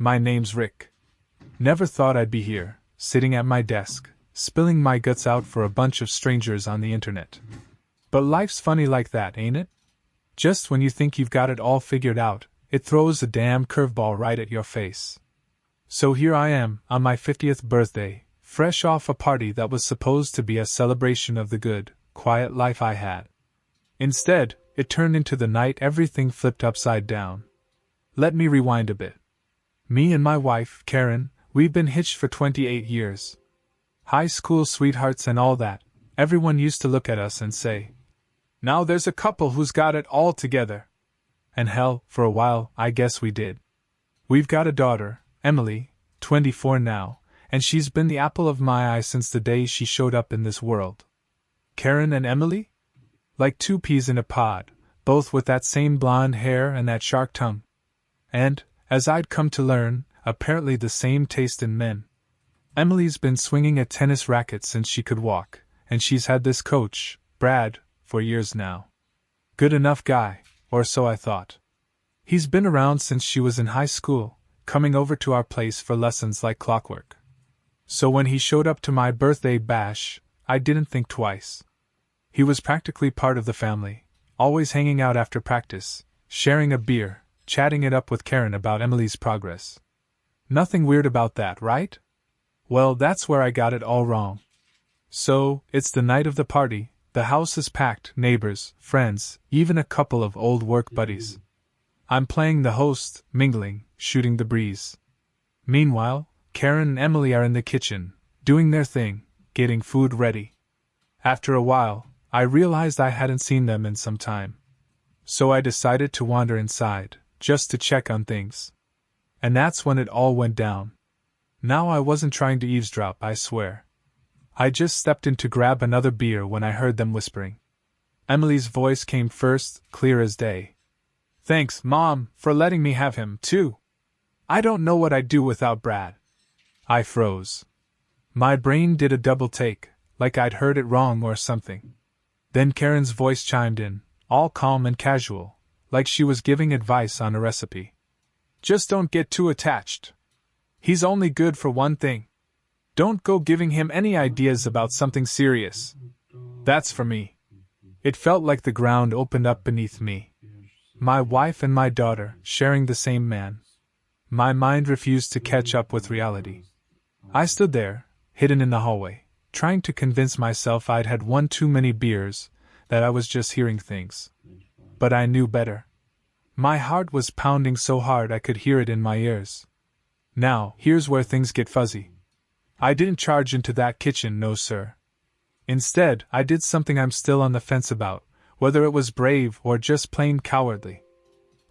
My name's Rick. Never thought I'd be here, sitting at my desk, spilling my guts out for a bunch of strangers on the internet. But life's funny like that, ain't it? Just when you think you've got it all figured out, it throws a damn curveball right at your face. So here I am, on my 50th birthday, fresh off a party that was supposed to be a celebration of the good, quiet life I had. Instead, it turned into the night everything flipped upside down. Let me rewind a bit. Me and my wife, Karen, we've been hitched for 28 years. High school sweethearts and all that. Everyone used to look at us and say, "Now there's a couple who's got it all together." And hell, for a while, I guess we did. We've got a daughter, Emily, 24 now, and she's been the apple of my eye since the day she showed up in this world. Karen and Emily? Like two peas in a pod, both with that same blonde hair and that shark tongue. And, as I'd come to learn, apparently the same taste in men. Emily's been swinging a tennis racket since she could walk, and she's had this coach, Brad, for years now. Good enough guy, or so I thought. He's been around since she was in high school, coming over to our place for lessons like clockwork. So when he showed up to my birthday bash, I didn't think twice. He was practically part of the family, always hanging out after practice, sharing a beer, chatting it up with Karen about Emily's progress. Nothing weird about that, right? Well, that's where I got it all wrong. So, it's the night of the party, the house is packed, neighbors, friends, even a couple of old work buddies. I'm playing the host, mingling, shooting the breeze. Meanwhile, Karen and Emily are in the kitchen, doing their thing, getting food ready. After a while, I realized I hadn't seen them in some time. So I decided to wander inside, just to check on things. And that's when it all went down. Now I wasn't trying to eavesdrop, I swear. I just stepped in to grab another beer when I heard them whispering. Emily's voice came first, clear as day. "Thanks, Mom, for letting me have him, too. I don't know what I'd do without Brad." I froze. My brain did a double take, like I'd heard it wrong or something. Then Karen's voice chimed in, all calm and casual, like she was giving advice on a recipe. "Just don't get too attached. He's only good for one thing. Don't go giving him any ideas about something serious. That's for me." It felt like the ground opened up beneath me. My wife and my daughter, sharing the same man. My mind refused to catch up with reality. I stood there, hidden in the hallway, trying to convince myself I'd had one too many beers, that I was just hearing things. But I knew better. My heart was pounding so hard I could hear it in my ears. Now, here's where things get fuzzy. I didn't charge into that kitchen, no sir. Instead, I did something I'm still on the fence about, whether it was brave or just plain cowardly.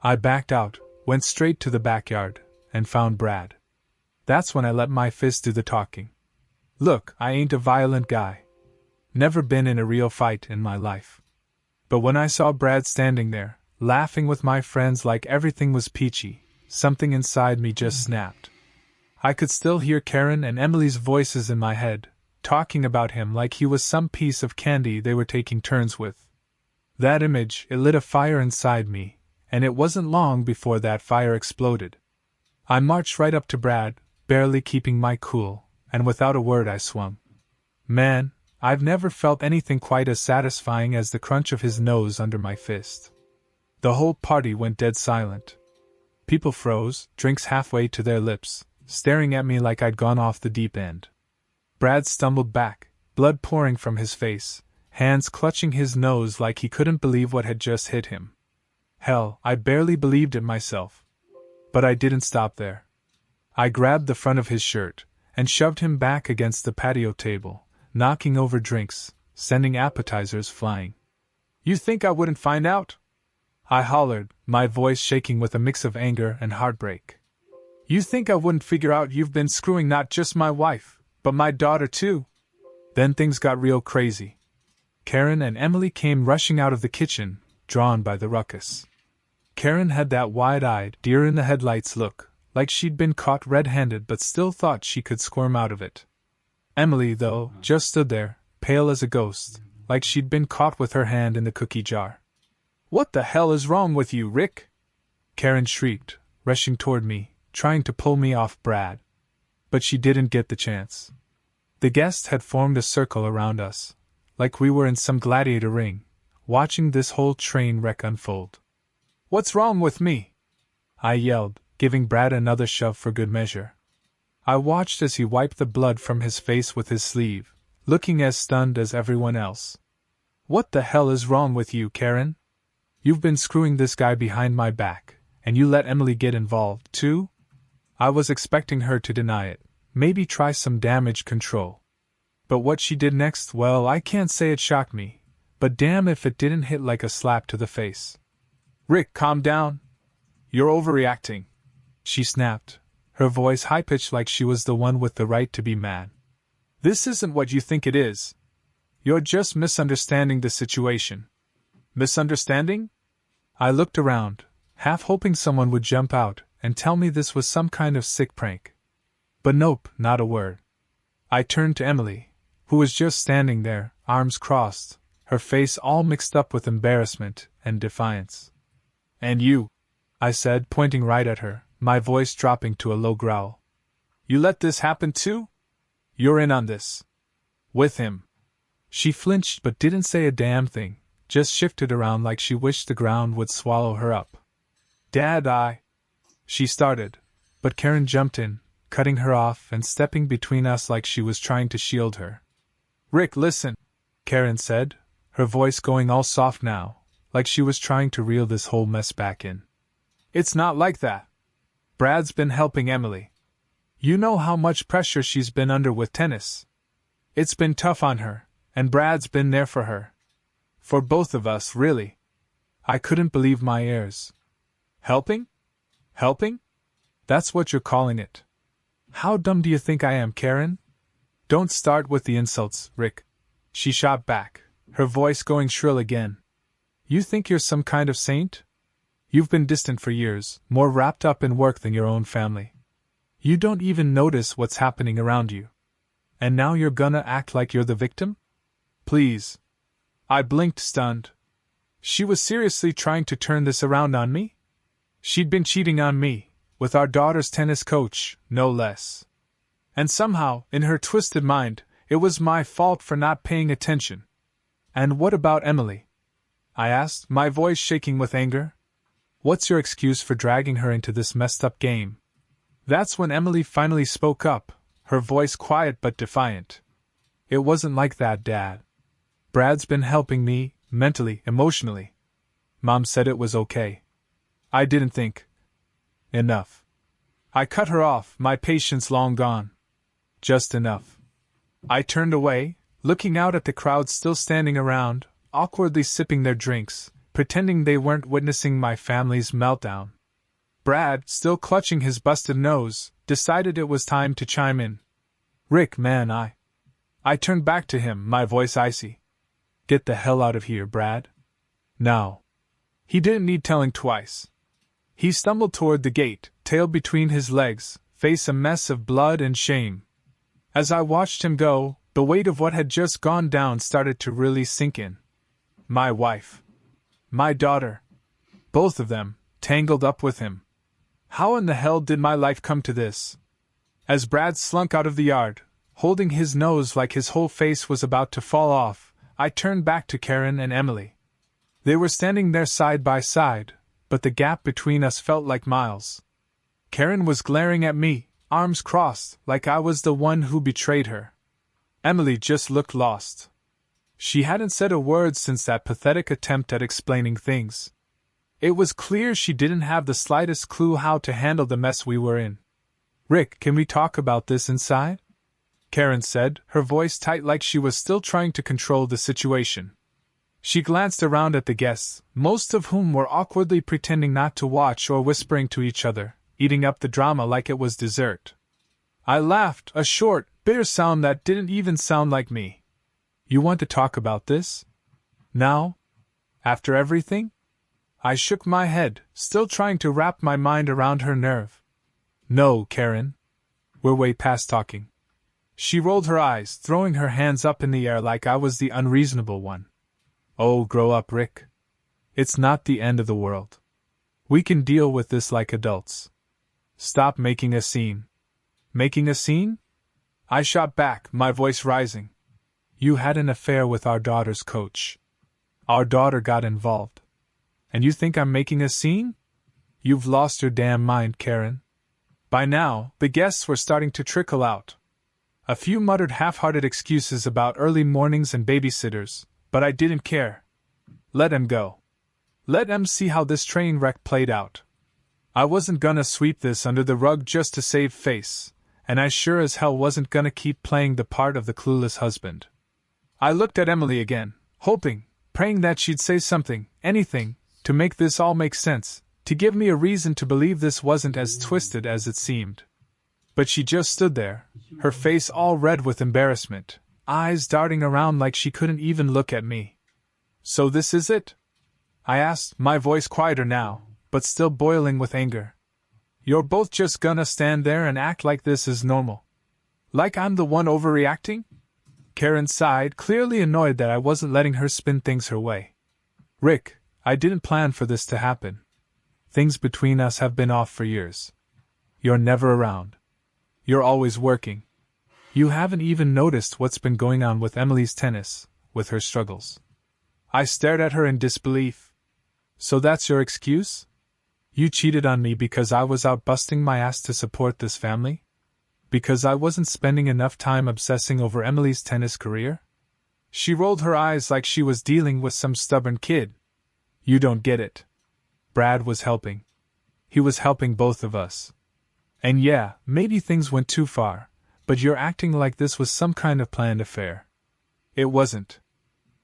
I backed out, went straight to the backyard, and found Brad. That's when I let my fist do the talking. Look, I ain't a violent guy. Never been in a real fight in my life. But when I saw Brad standing there, laughing with my friends like everything was peachy, something inside me just snapped. I could still hear Karen and Emily's voices in my head, talking about him like he was some piece of candy they were taking turns with. That image, it lit a fire inside me, and it wasn't long before that fire exploded. I marched right up to Brad, barely keeping my cool, and without a word I swung. Man, I've never felt anything quite as satisfying as the crunch of his nose under my fist. The whole party went dead silent. People froze, drinks halfway to their lips, staring at me like I'd gone off the deep end. Brad stumbled back, blood pouring from his face, hands clutching his nose like he couldn't believe what had just hit him. Hell, I barely believed it myself. But I didn't stop there. I grabbed the front of his shirt and shoved him back against the patio table, knocking over drinks, sending appetizers flying. "You think I wouldn't find out?" I hollered, my voice shaking with a mix of anger and heartbreak. "You think I wouldn't figure out you've been screwing not just my wife, but my daughter too?" Then things got real crazy. Karen and Emily came rushing out of the kitchen, drawn by the ruckus. Karen had that wide-eyed, deer-in-the-headlights look, like she'd been caught red-handed but still thought she could squirm out of it. Emily, though, just stood there, pale as a ghost, like she'd been caught with her hand in the cookie jar. "What the hell is wrong with you, Rick?" Karen shrieked, rushing toward me, trying to pull me off Brad. But she didn't get the chance. The guests had formed a circle around us, like we were in some gladiator ring, watching this whole train wreck unfold. "What's wrong with me?" I yelled, giving Brad another shove for good measure. I watched as he wiped the blood from his face with his sleeve, looking as stunned as everyone else. "What the hell is wrong with you, Karen? You've been screwing this guy behind my back, and you let Emily get involved, too?" I was expecting her to deny it, maybe try some damage control. But what she did next, well, I can't say it shocked me, but damn if it didn't hit like a slap to the face. "Rick, calm down. You're overreacting," she snapped, her voice high-pitched like she was the one with the right to be mad. "This isn't what you think it is. You're just misunderstanding the situation." "Misunderstanding?" I looked around, half hoping someone would jump out and tell me this was some kind of sick prank. But nope, not a word. I turned to Emily, who was just standing there, arms crossed, her face all mixed up with embarrassment and defiance. "And you," I said, pointing right at her, my voice dropping to a low growl. "You let this happen too? You're in on this. With him." She flinched but didn't say a damn thing, just shifted around like she wished the ground would swallow her up. "Dad, She started, but Karen jumped in, cutting her off and stepping between us like she was trying to shield her. "Rick, listen," Karen said, her voice going all soft now, like she was trying to reel this whole mess back in. "It's not like that. Brad's been helping Emily. You know how much pressure she's been under with tennis. It's been tough on her, and Brad's been there for her. For both of us, really." I couldn't believe my ears. "Helping? Helping? That's what you're calling it. How dumb do you think I am, Karen?" "Don't start with the insults, Rick," she shot back, her voice going shrill again. "You think you're some kind of saint? You've been distant for years, more wrapped up in work than your own family. You don't even notice what's happening around you. And now you're gonna act like you're the victim? Please." I blinked, stunned. She was seriously trying to turn this around on me? She'd been cheating on me, with our daughter's tennis coach, no less. And somehow, in her twisted mind, it was my fault for not paying attention. "And what about Emily?" I asked, my voice shaking with anger. "What's your excuse for dragging her into this messed up game?" That's when Emily finally spoke up, her voice quiet but defiant. "It wasn't like that, Dad. Brad's been helping me, mentally, emotionally. Mom said it was okay. I didn't think. Enough." I cut her off, my patience long gone. "Just enough." I turned away, looking out at the crowd still standing around, awkwardly sipping their drinks, pretending they weren't witnessing my family's meltdown. Brad, still clutching his busted nose, decided it was time to chime in. "Rick, man, I turned back to him, my voice icy. "Get the hell out of here, Brad. Now." He didn't need telling twice. He stumbled toward the gate, tail between his legs, face a mess of blood and shame. As I watched him go, the weight of what had just gone down started to really sink in. My wife. My daughter. Both of them, tangled up with him. How in the hell did my life come to this? As Brad slunk out of the yard, holding his nose like his whole face was about to fall off, I turned back to Karen and Emily. They were standing there side by side, but the gap between us felt like miles. Karen was glaring at me, arms crossed, like I was the one who betrayed her. Emily just looked lost. She hadn't said a word since that pathetic attempt at explaining things. It was clear she didn't have the slightest clue how to handle the mess we were in. "Rick, can we talk about this inside?" Karen said, her voice tight like she was still trying to control the situation. She glanced around at the guests, most of whom were awkwardly pretending not to watch or whispering to each other, eating up the drama like it was dessert. I laughed, a short, bitter sound that didn't even sound like me. "You want to talk about this? Now? After everything?" I shook my head, still trying to wrap my mind around her nerve. "No, Karen. We're way past talking." She rolled her eyes, throwing her hands up in the air like I was the unreasonable one. "Oh, grow up, Rick. It's not the end of the world. We can deal with this like adults." Stop making a scene. Making a scene? I shot back, my voice rising. You had an affair with our daughter's coach. Our daughter got involved. And you think I'm making a scene? You've lost your damn mind, Karen. By now, the guests were starting to trickle out. A few muttered half-hearted excuses about early mornings and babysitters, but I didn't care. Let 'em go. Let 'em see how this train wreck played out. I wasn't gonna sweep this under the rug just to save face, and I sure as hell wasn't gonna keep playing the part of the clueless husband. I looked at Emily again, hoping, praying that she'd say something, anything, to make this all make sense, to give me a reason to believe this wasn't as twisted as it seemed. But she just stood there, her face all red with embarrassment, eyes darting around like she couldn't even look at me. So this is it? I asked, my voice quieter now, but still boiling with anger. You're both just gonna stand there and act like this is normal? Like I'm the one overreacting? Karen sighed, clearly annoyed that I wasn't letting her spin things her way. Rick, I didn't plan for this to happen. Things between us have been off for years. You're never around. You're always working. You haven't even noticed what's been going on with Emily's tennis, with her struggles. I stared at her in disbelief. So that's your excuse? You cheated on me because I was out busting my ass to support this family? Because I wasn't spending enough time obsessing over Emily's tennis career? She rolled her eyes like she was dealing with some stubborn kid. You don't get it. Brad was helping. He was helping both of us. And yeah, maybe things went too far, but you're acting like this was some kind of planned affair. It wasn't.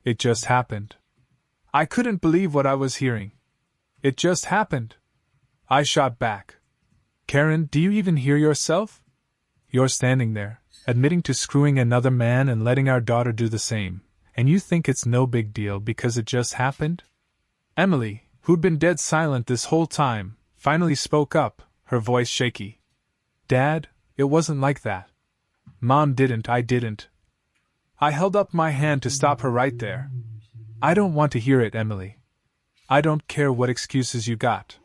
It just happened. I couldn't believe what I was hearing. It just happened. I shot back. Karen, do you even hear yourself? You're standing there, admitting to screwing another man and letting our daughter do the same, and you think it's no big deal because it just happened? Emily, who'd been dead silent this whole time, finally spoke up, her voice shaky. Dad, it wasn't like that. Mom didn't, I didn't. I held up my hand to stop her right there. I don't want to hear it, Emily. I don't care what excuses you got.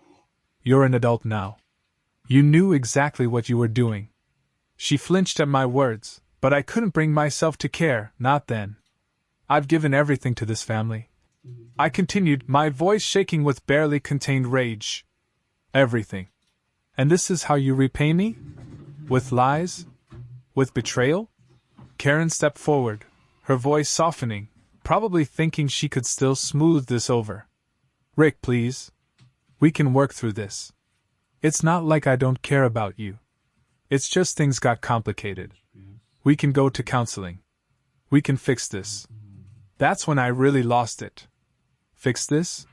You're an adult now. You knew exactly what you were doing. She flinched at my words, but I couldn't bring myself to care, not then. I've given everything to this family. I continued, my voice shaking with barely contained rage. Everything. And this is how you repay me? With lies? With betrayal? Karen stepped forward, her voice softening, probably thinking she could still smooth this over. Rick, please. We can work through this. It's not like I don't care about you. It's just things got complicated. We can go to counseling. We can fix this. That's when I really lost it. Fix this?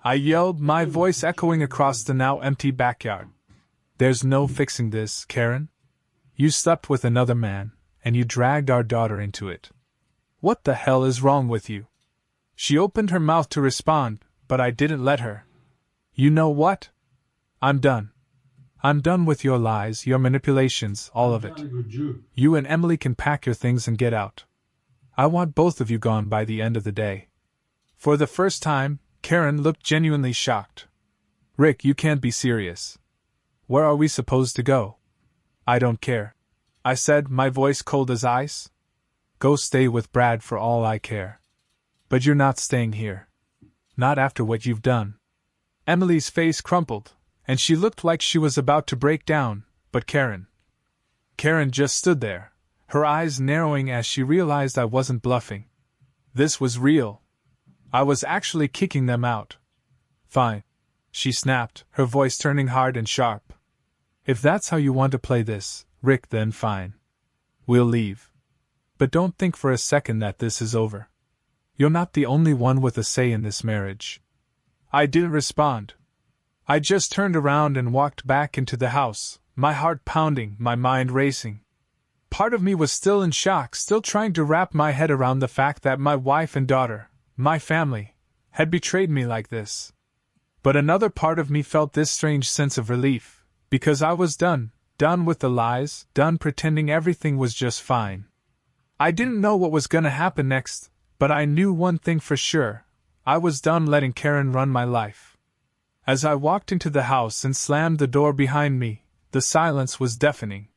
I yelled, my voice echoing across the now empty backyard. There's no fixing this, Karen. You slept with another man, and you dragged our daughter into it. What the hell is wrong with you? She opened her mouth to respond, but I didn't let her. You know what? I'm done. I'm done with your lies, your manipulations, all of it. You and Emily can pack your things and get out. I want both of you gone by the end of the day. For the first time, Karen looked genuinely shocked. Rick, you can't be serious. Where are we supposed to go? I don't care. I said, my voice cold as ice. Go stay with Brad for all I care. But you're not staying here. Not after what you've done. Emily's face crumpled, and she looked like she was about to break down, but Karen just stood there, her eyes narrowing as she realized I wasn't bluffing. This was real. I was actually kicking them out. Fine, she snapped, her voice turning hard and sharp. If that's how you want to play this, Rick, then fine. We'll leave. But don't think for a second that this is over. You're not the only one with a say in this marriage. I didn't respond. I just turned around and walked back into the house, my heart pounding, my mind racing. Part of me was still in shock, still trying to wrap my head around the fact that my wife and daughter, my family, had betrayed me like this. But another part of me felt this strange sense of relief, because I was done with the lies, done pretending everything was just fine. I didn't know what was gonna happen next, but I knew one thing for sure. I was done letting Karen run my life. As I walked into the house and slammed the door behind me, the The silence was deafening.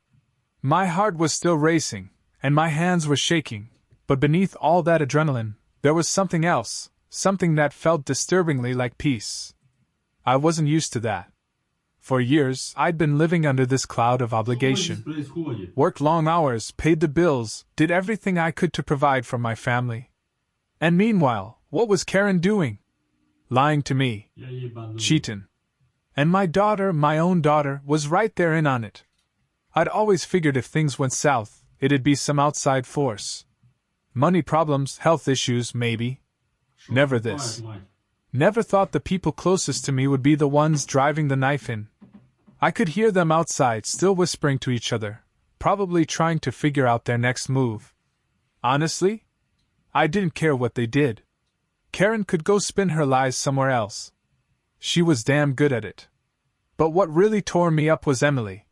My heart was still racing, and my hands were shaking, but beneath all that adrenaline, there was something else, something that felt disturbingly like peace. I wasn't used to that. For years, I'd been living under this cloud of obligation. Worked long hours, paid the bills, did everything I could to provide for my family. And meanwhile, what was Karen doing? Lying to me. Cheating. And my daughter, my own daughter, was right there in on it. I'd always figured if things went south, it'd be some outside force. Money problems, health issues, maybe. Never this. Never thought the people closest to me would be the ones driving the knife in. I could hear them outside still whispering to each other, probably trying to figure out their next move. Honestly, I didn't care what they did. Karen could go spin her lies somewhere else. She was damn good at it. But what really tore me up was Emily.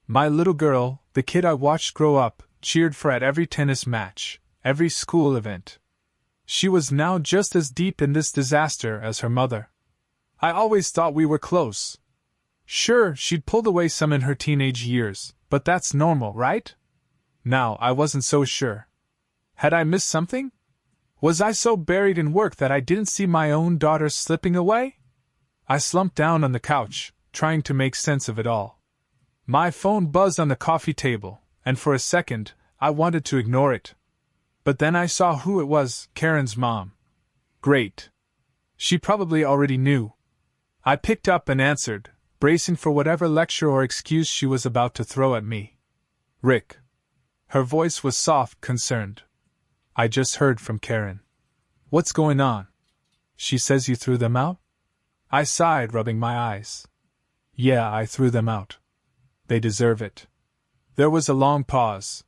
My little girl, the kid I watched grow up, cheered for at every tennis match, every school event. She was now just as deep in this disaster as her mother. I always thought we were close. Sure, she'd pulled away some in her teenage years, but that's normal, right? Now, I wasn't so sure. Had I missed something? Was I so buried in work that I didn't see my own daughter slipping away? I slumped down on the couch, trying to make sense of it all. My phone buzzed on the coffee table, and for a second, I wanted to ignore it. But then I saw who it was, Karen's mom. Great. She probably already knew. I picked up and answered, bracing for whatever lecture or excuse she was about to throw at me. Rick. Her voice was soft, concerned. I just heard from Karen. What's going on? She says you threw them out? I sighed, rubbing my eyes. Yeah, I threw them out. They deserve it. There was a long pause.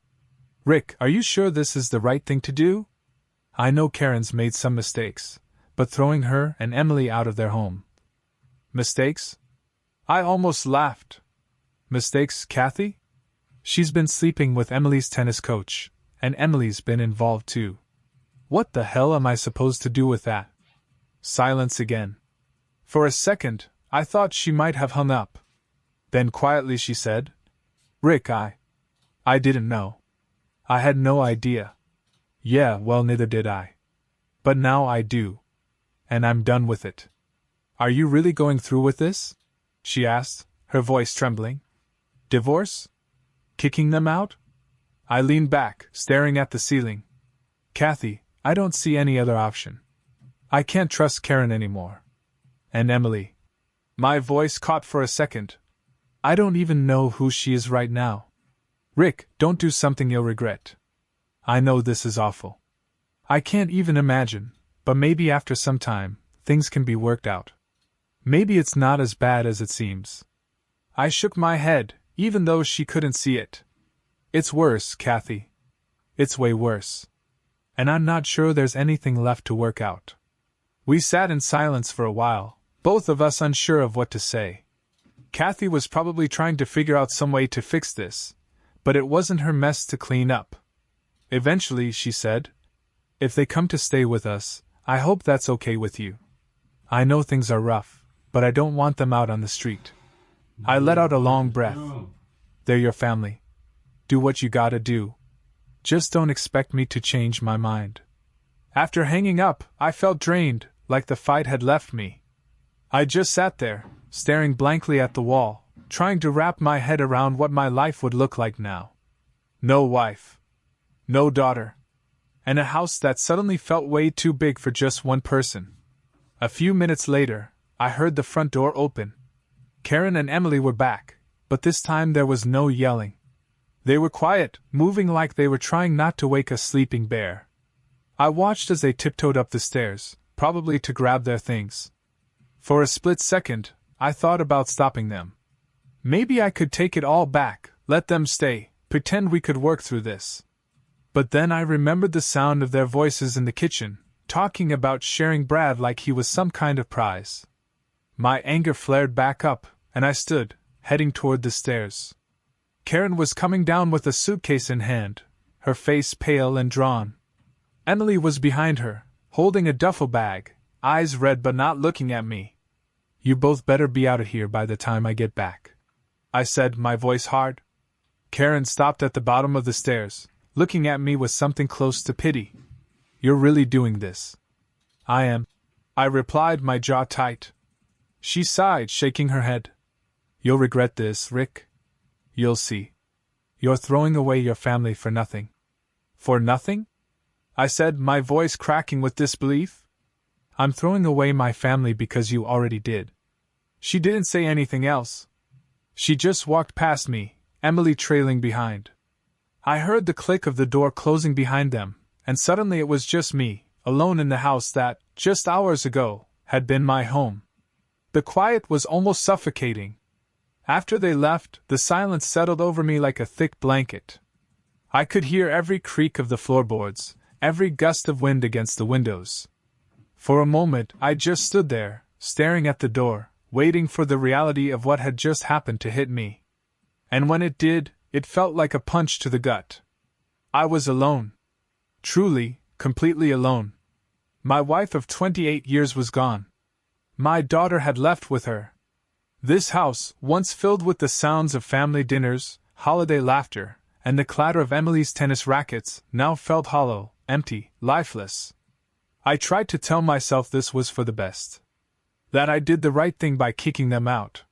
Rick, are you sure this is the right thing to do? I know Karen's made some mistakes, but throwing her and Emily out of their home. Mistakes? I almost laughed. Mistakes, Kathy? She's been sleeping with Emily's tennis coach, and Emily's been involved too. What the hell am I supposed to do with that? Silence again. For a second, I thought she might have hung up. Then quietly she said, Rick, I didn't know. I had no idea. Yeah, well, neither did I. But now I do. And I'm done with it. Are you really going through with this? She asked, her voice trembling. Divorce? Kicking them out? I leaned back, staring at the ceiling. Kathy, I don't see any other option. I can't trust Karen anymore. And Emily. My voice caught for a second. I don't even know who she is right now. Rick, don't do something you'll regret. I know this is awful. I can't even imagine, but maybe after some time, things can be worked out. Maybe it's not as bad as it seems. I shook my head, even though she couldn't see it. It's worse, Kathy. It's way worse. And I'm not sure there's anything left to work out. We sat in silence for a while, both of us unsure of what to say. Kathy was probably trying to figure out some way to fix this, but it wasn't her mess to clean up. Eventually, she said, If they come to stay with us, I hope that's okay with you. I know things are rough, but I don't want them out on the street. I let out a long breath. They're your family. Do what you gotta do. Just don't expect me to change my mind. After hanging up, I felt drained, like the fight had left me. I just sat there, staring blankly at the wall, trying to wrap my head around what my life would look like now. No wife. No daughter. And a house that suddenly felt way too big for just one person. A few minutes later, I heard the front door open. Karen and Emily were back, but this time there was no yelling. They were quiet, moving like they were trying not to wake a sleeping bear. I watched as they tiptoed up the stairs, probably to grab their things. For a split second, I thought about stopping them. Maybe I could take it all back, let them stay, pretend we could work through this. But then I remembered the sound of their voices in the kitchen, talking about sharing Brad like he was some kind of prize. My anger flared back up, and I stood, heading toward the stairs. Karen was coming down with a suitcase in hand, her face pale and drawn. Emily was behind her, holding a duffel bag, eyes red but not looking at me. You both better be out of here by the time I get back. I said, my voice hard. Karen stopped at the bottom of the stairs, looking at me with something close to pity. You're really doing this? I am, I replied, my jaw tight. She sighed, shaking her head. You'll regret this, Rick. You'll see. You're throwing away your family for nothing. For nothing? I said, my voice cracking with disbelief. I'm throwing away my family because you already did. She didn't say anything else. She just walked past me, Emily trailing behind. I heard the click of the door closing behind them, and suddenly it was just me, alone in the house that, just hours ago, had been my home. The quiet was almost suffocating. After they left, the silence settled over me like a thick blanket. I could hear every creak of the floorboards, every gust of wind against the windows. For a moment, I just stood there, staring at the door, waiting for the reality of what had just happened to hit me. And when it did, it felt like a punch to the gut. I was alone. Truly, completely alone. My wife of 28 years was gone. My daughter had left with her. This house, once filled with the sounds of family dinners, holiday laughter, and the clatter of Emily's tennis rackets, now felt hollow, empty, lifeless. I tried to tell myself this was for the best. That I did the right thing by kicking them out.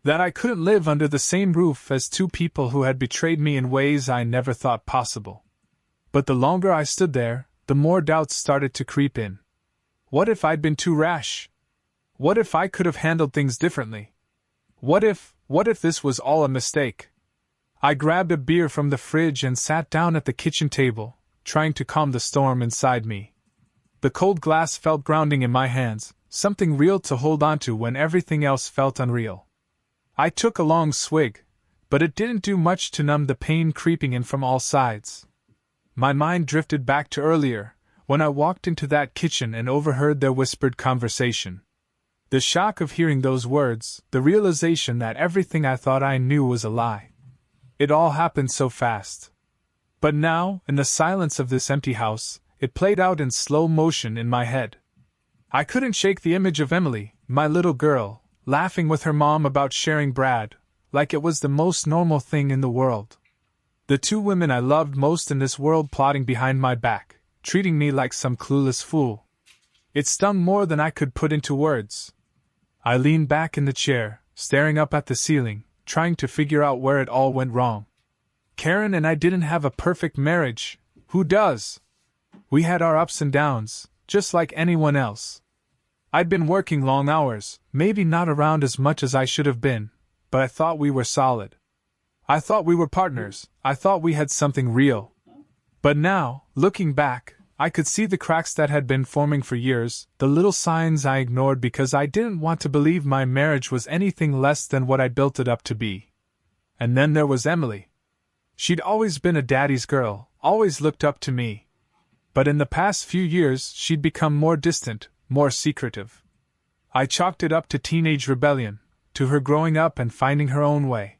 That I couldn't live under the same roof as two people who had betrayed me in ways I never thought possible. But the longer I stood there, the more doubts started to creep in. What if I'd been too rash? What if I could have handled things differently? What if this was all a mistake? I grabbed a beer from the fridge and sat down at the kitchen table, trying to calm the storm inside me. The cold glass felt grounding in my hands, something real to hold onto when everything else felt unreal. I took a long swig, but it didn't do much to numb the pain creeping in from all sides. My mind drifted back to earlier, when I walked into that kitchen and overheard their whispered conversation. The shock of hearing those words, the realization that everything I thought I knew was a lie. It all happened so fast. But now, in the silence of this empty house, it played out in slow motion in my head. I couldn't shake the image of Emily, my little girl, laughing with her mom about sharing Brad, like it was the most normal thing in the world. The two women I loved most in this world plotting behind my back, treating me like some clueless fool. It stung more than I could put into words. I leaned back in the chair, staring up at the ceiling, trying to figure out where it all went wrong. Karen and I didn't have a perfect marriage. Who does? We had our ups and downs, just like anyone else. I'd been working long hours, maybe not around as much as I should have been, but I thought we were solid. I thought we were partners, I thought we had something real. But now, looking back, I could see the cracks that had been forming for years, the little signs I ignored because I didn't want to believe my marriage was anything less than what I built it up to be. And then there was Emily. She'd always been a daddy's girl, always looked up to me. But in the past few years, she'd become more distant, more secretive. I chalked it up to teenage rebellion, to her growing up and finding her own way.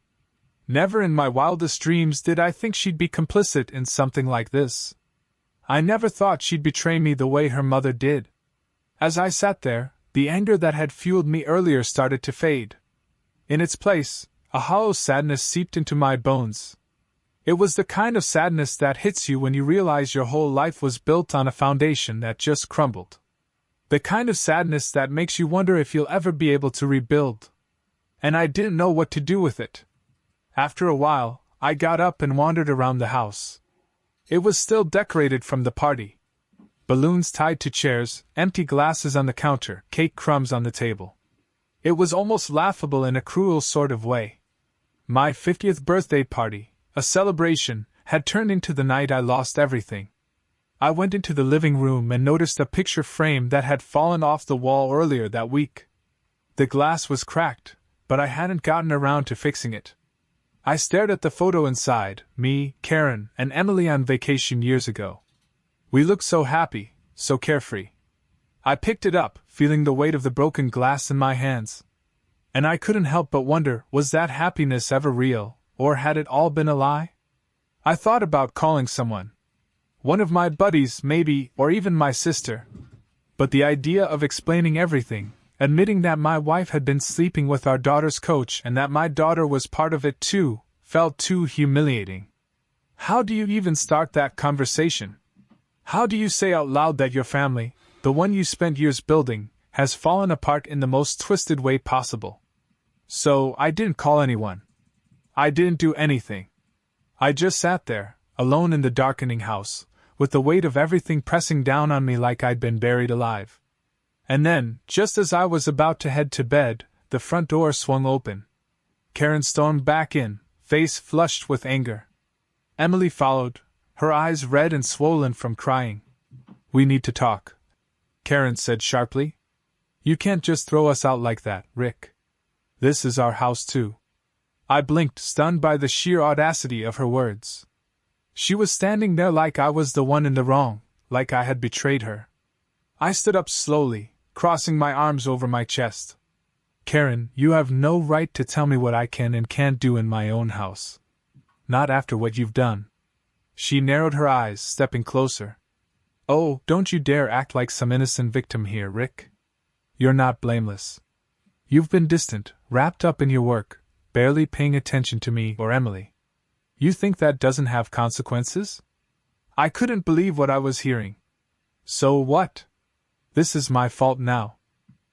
Never in my wildest dreams did I think she'd be complicit in something like this. I never thought she'd betray me the way her mother did. As I sat there, the anger that had fueled me earlier started to fade. In its place, a hollow sadness seeped into my bones. It was the kind of sadness that hits you when you realize your whole life was built on a foundation that just crumbled. The kind of sadness that makes you wonder if you'll ever be able to rebuild. And I didn't know what to do with it. After a while, I got up and wandered around the house. It was still decorated from the party. Balloons tied to chairs, empty glasses on the counter, cake crumbs on the table. It was almost laughable in a cruel sort of way. My 50th birthday party, a celebration, had turned into the night I lost everything. I went into the living room and noticed a picture frame that had fallen off the wall earlier that week. The glass was cracked, but I hadn't gotten around to fixing it. I stared at the photo inside, me, Karen, and Emily on vacation years ago. We looked so happy, so carefree. I picked it up, feeling the weight of the broken glass in my hands. And I couldn't help but wonder, was that happiness ever real, or had it all been a lie? I thought about calling someone. One of my buddies, maybe, or even my sister. But the idea of explaining everything, admitting that my wife had been sleeping with our daughter's coach and that my daughter was part of it too, felt too humiliating. How do you even start that conversation? How do you say out loud that your family, the one you spent years building, has fallen apart in the most twisted way possible? So, I didn't call anyone. I didn't do anything. I just sat there, alone in the darkening house, with the weight of everything pressing down on me like I'd been buried alive. And then, just as I was about to head to bed, the front door swung open. Karen stormed back in, face flushed with anger. Emily followed, her eyes red and swollen from crying. "We need to talk," Karen said sharply. "You can't just throw us out like that, Rick. This is our house too." I blinked, stunned by the sheer audacity of her words. She was standing there like I was the one in the wrong, like I had betrayed her. I stood up slowly, crossing my arms over my chest. "Karen, you have no right to tell me what I can and can't do in my own house. Not after what you've done." She narrowed her eyes, stepping closer. "Oh, don't you dare act like some innocent victim here, Rick. You're not blameless. You've been distant, wrapped up in your work, barely paying attention to me or Emily. You think that doesn't have consequences?" I couldn't believe what I was hearing. "So what? This is my fault now.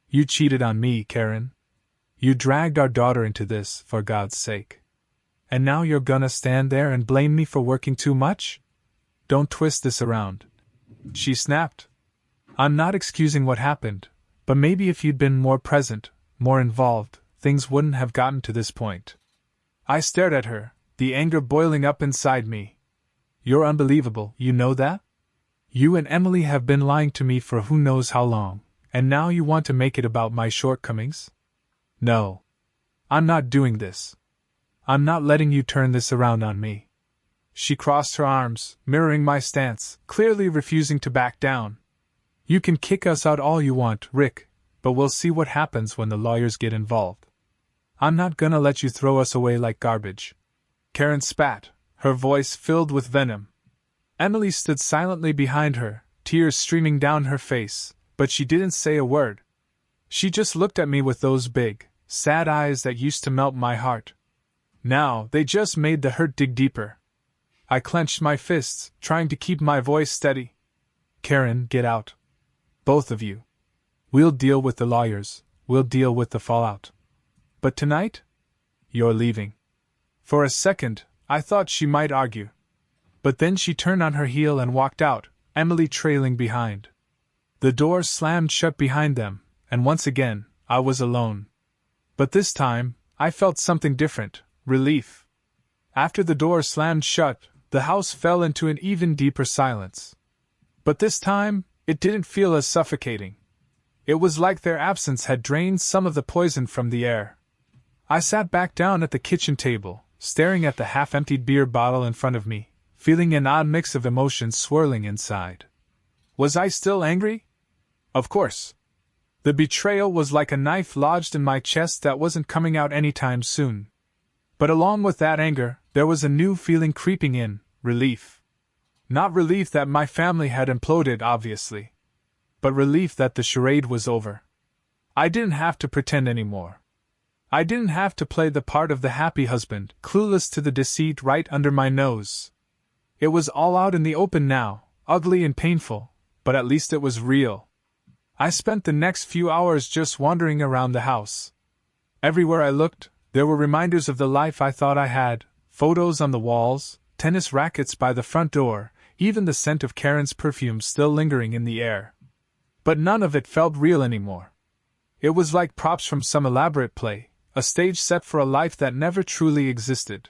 You cheated on me, Karen. You dragged our daughter into this, for God's sake. And now you're gonna stand there and blame me for working too much? Don't twist this around," she snapped. "I'm not excusing what happened, but maybe if you'd been more present, more involved, things wouldn't have gotten to this point." I stared at her, the anger boiling up inside me. "You're unbelievable, you know that? You and Emily have been lying to me for who knows how long, and now you want to make it about my shortcomings? No. I'm not doing this. I'm not letting you turn this around on me." She crossed her arms, mirroring my stance, clearly refusing to back down. "You can kick us out all you want, Rick, but we'll see what happens when the lawyers get involved. I'm not gonna let you throw us away like garbage." Karen spat, her voice filled with venom. Emily stood silently behind her, tears streaming down her face, but she didn't say a word. She just looked at me with those big, sad eyes that used to melt my heart. Now, they just made the hurt dig deeper. I clenched my fists, trying to keep my voice steady. "Karen, get out. Both of you. We'll deal with the lawyers, we'll deal with the fallout. But tonight? You're leaving." For a second, I thought she might argue. But then she turned on her heel and walked out, Emily trailing behind. The door slammed shut behind them, and once again, I was alone. But this time, I felt something different, relief. After the door slammed shut, the house fell into an even deeper silence. But this time, it didn't feel as suffocating. It was like their absence had drained some of the poison from the air. I sat back down at the kitchen table, staring at the half-emptied beer bottle in front of me, feeling an odd mix of emotions swirling inside. Was I still angry? Of course. The betrayal was like a knife lodged in my chest that wasn't coming out anytime soon. But along with that anger, there was a new feeling creeping in, relief. Not relief that my family had imploded, obviously. But relief that the charade was over. I didn't have to pretend anymore. I didn't have to play the part of the happy husband, clueless to the deceit right under my nose. It was all out in the open now, ugly and painful, but at least it was real. I spent the next few hours just wandering around the house. Everywhere I looked, there were reminders of the life I thought I had, photos on the walls, tennis rackets by the front door, even the scent of Karen's perfume still lingering in the air. But none of it felt real anymore. It was like props from some elaborate play, a stage set for a life that never truly existed.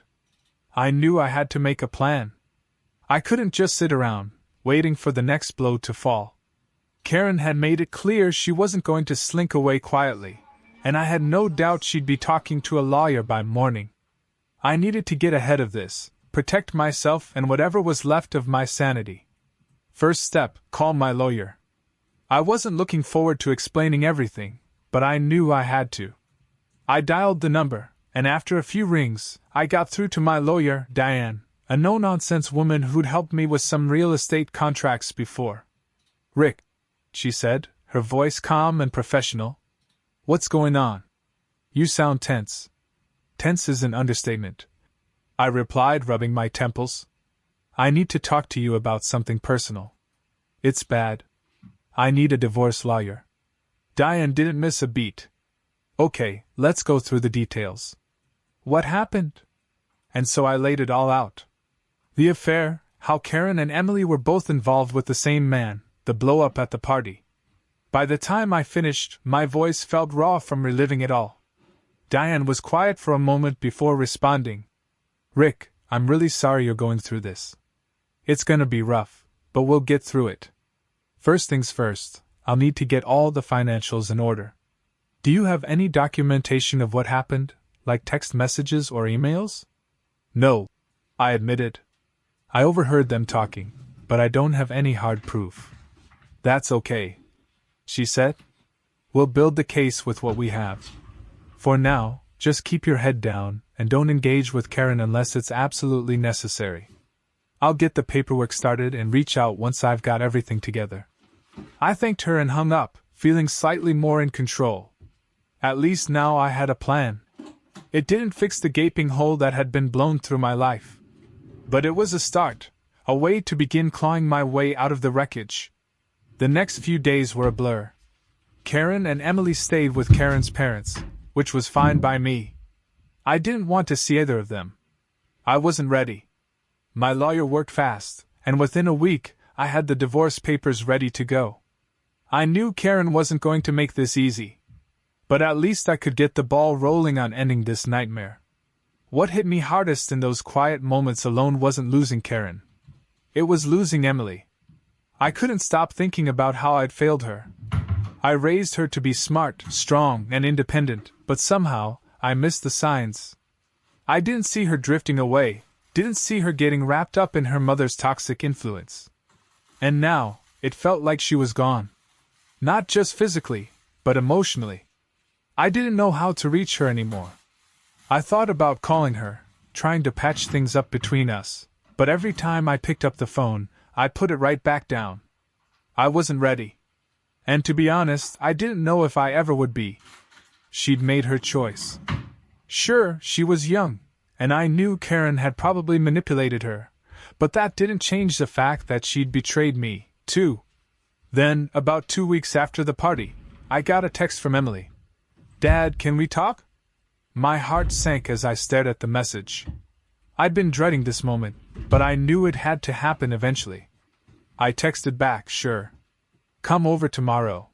I knew I had to make a plan. I couldn't just sit around, waiting for the next blow to fall. Karen had made it clear she wasn't going to slink away quietly, and I had no doubt she'd be talking to a lawyer by morning. I needed to get ahead of this, protect myself and whatever was left of my sanity. First step, call my lawyer. I wasn't looking forward to explaining everything, but I knew I had to. I dialed the number, and after a few rings, I got through to my lawyer, Diane, a no-nonsense woman who'd helped me with some real estate contracts before. "Rick," she said, her voice calm and professional, What's going on? You sound tense. Tense is an understatement, I replied, rubbing my temples. I need to talk to you about something personal. It's bad. I need a divorce lawyer. Diane didn't miss a beat. Okay, let's go through the details. What happened? And so I laid it all out. The affair, how Karen and Emily were both involved with the same man, the blow-up at the party. By the time I finished, my voice felt raw from reliving it all. Diane was quiet for a moment before responding. Rick, I'm really sorry you're going through this. It's gonna be rough, but we'll get through it. First things first, I'll need to get all the financials in order. Do you have any documentation of what happened, like text messages or emails? No, I admitted. I overheard them talking, but I don't have any hard proof. That's okay, she said. We'll build the case with what we have. For now, just keep your head down and don't engage with Karen unless it's absolutely necessary. I'll get the paperwork started and reach out once I've got everything together. I thanked her and hung up, feeling slightly more in control. At least now I had a plan. It didn't fix the gaping hole that had been blown through my life. But it was a start, a way to begin clawing my way out of the wreckage. The next few days were a blur. Karen and Emily stayed with Karen's parents, which was fine by me. I didn't want to see either of them. I wasn't ready. My lawyer worked fast, and within a week, I had the divorce papers ready to go. I knew Karen wasn't going to make this easy. But at least I could get the ball rolling on ending this nightmare. What hit me hardest in those quiet moments alone wasn't losing Karen. It was losing Emily. I couldn't stop thinking about how I'd failed her. I raised her to be smart, strong, and independent, but somehow, I missed the signs. I didn't see her drifting away, didn't see her getting wrapped up in her mother's toxic influence. And now, it felt like she was gone. Not just physically, but emotionally. I didn't know how to reach her anymore. I thought about calling her, trying to patch things up between us, but every time I picked up the phone, I put it right back down. I wasn't ready. And to be honest, I didn't know if I ever would be. She'd made her choice. Sure, she was young, and I knew Karen had probably manipulated her, but that didn't change the fact that she'd betrayed me, too. Then, about 2 weeks after the party, I got a text from Emily. Dad, can we talk? My heart sank as I stared at the message. I'd been dreading this moment, but I knew it had to happen eventually. I texted back, sure. Come over tomorrow.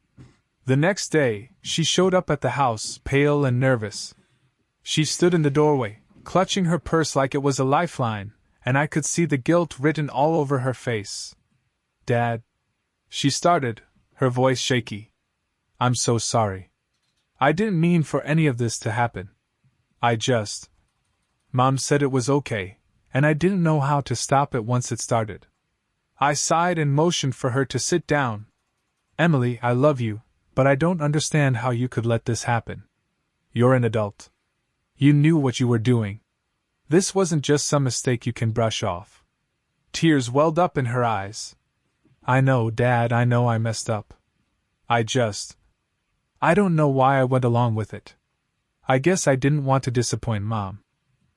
The next day, she showed up at the house, pale and nervous. She stood in the doorway, clutching her purse like it was a lifeline, and I could see the guilt written all over her face. Dad. She started, her voice shaky. I'm so sorry. I didn't mean for any of this to happen. Mom said it was okay, and I didn't know how to stop it once it started. I sighed and motioned for her to sit down. Emily, I love you, but I don't understand how you could let this happen. You're an adult. You knew what you were doing. This wasn't just some mistake you can brush off. Tears welled up in her eyes. I know, Dad, I know I messed up. I don't know why I went along with it. I guess I didn't want to disappoint Mom.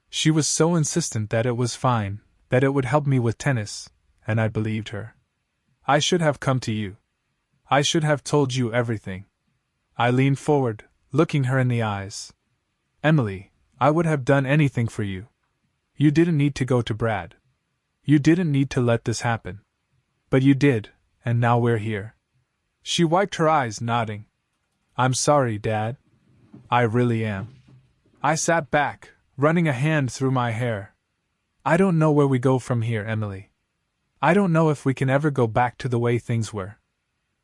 She was so insistent that it was fine, that it would help me with tennis, and I believed her. I should have come to you. I should have told you everything. I leaned forward, looking her in the eyes. Emily, I would have done anything for you. You didn't need to go to Brad. You didn't need to let this happen. But you did, and now we're here. She wiped her eyes, nodding. I'm sorry, Dad. I really am. I sat back, running a hand through my hair. I don't know where we go from here, Emily. I don't know if we can ever go back to the way things were.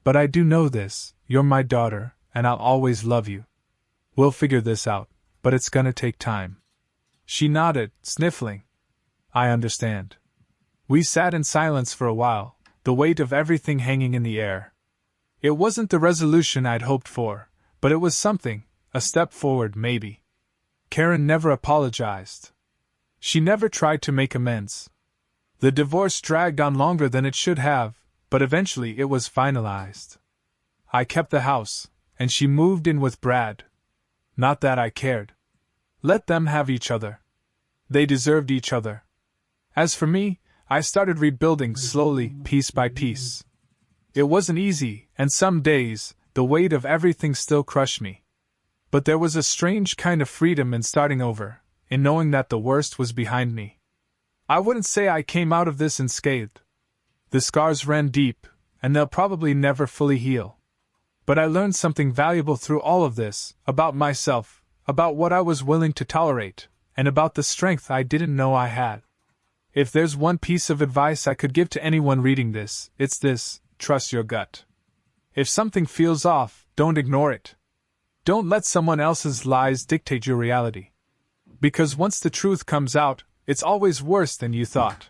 But I do know this, you're my daughter, and I'll always love you. We'll figure this out, but it's gonna take time. She nodded, sniffling. I understand. We sat in silence for a while, the weight of everything hanging in the air. It wasn't the resolution I'd hoped for, but it was something, a step forward maybe. Karen never apologized. She never tried to make amends. The divorce dragged on longer than it should have, but eventually it was finalized. I kept the house, and she moved in with Brad. Not that I cared. Let them have each other. They deserved each other. As for me, I started rebuilding slowly, piece by piece. It wasn't easy, and some days, the weight of everything still crushed me. But there was a strange kind of freedom in starting over, in knowing that the worst was behind me. I wouldn't say I came out of this unscathed. The scars ran deep, and they'll probably never fully heal. But I learned something valuable through all of this, about myself, about what I was willing to tolerate, and about the strength I didn't know I had. If there's one piece of advice I could give to anyone reading this, it's this: trust your gut. If something feels off, don't ignore it. Don't let someone else's lies dictate your reality. Because once the truth comes out, it's always worse than you thought.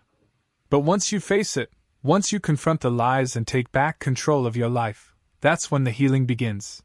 But once you face it, once you confront the lies and take back control of your life, that's when the healing begins.